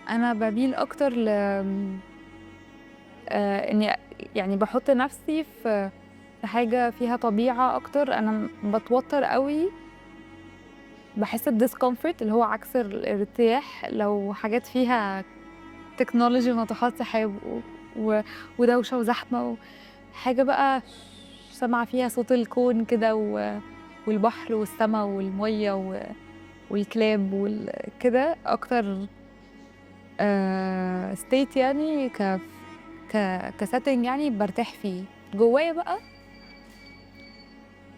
انا بميل اكتر ل اني يعني بحط نفسي في حاجه فيها طبيعه اكتر. انا بتوتر قوي، بحس الديسكomfort اللي هو عكس الارتياح لو حاجات فيها تكنولوجي وناطحات سحاب و... ودوشه وزحمه وحاجه بقى سامعه فيها صوت الكون كده والبحر والسماء والميه والكلاب وكده اكتر. ستيت يعني كسيتنج يعني برتاح فيه. جوايا بقى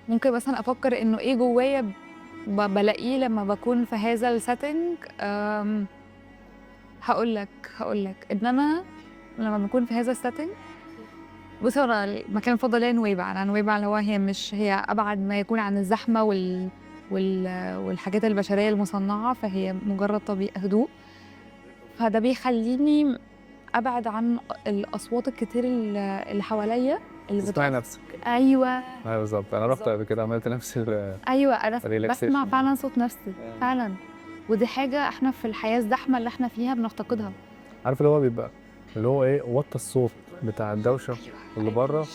ممكن مثلا افكر انه ايه جوايا بلاقيه لما بكون في هذا السيتنج. هقول لك ان انا لما بكون في هذا السيتنج، بصي انا المكان المفضل ليا نويبع. انا نويبع اللي هو هي مش هي ابعد ما يكون عن الزحمه والحاجات البشريه المصنعه، فهي مجرد طبيعه هدوء. فده بيخليني ابعد عن الاصوات الكتير اللي حواليا اللي تسمعي نفسك. ايوه ايوه بالظبط، انا رحت قبل كده عملت نفس ايوه انا بسمع الريلاكسيشن. فعلا صوت نفسي فعلا. ودي حاجه احنا في الحياه الزحمه اللي احنا فيها بنفتقدها. عارف اللي هو بيبقى اللي هو ايه، وطى الصوت بتاع الدوشه اللي بره.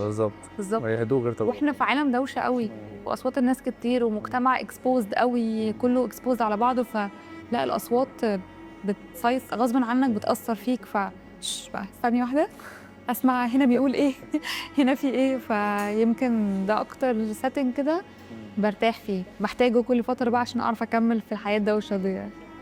بالظبط. بالظبط. هي هدوء غير طبيعي. واحنا في عالم دوشه قوي واصوات الناس كتير ومجتمع اكسبوزد قوي، كله اكسبوزد على بعضه. فلا الاصوات بتصيص غصب عنك، بتاثر فيك. بقى ثانيه واحده اسمع هنا بيقول ايه هنا في ايه. فيمكن ده اكتر سيتنج كده برتاح فيه، بحتاجه كل فتره بقى عشان اعرف اكمل في الحياه الدوشه دي.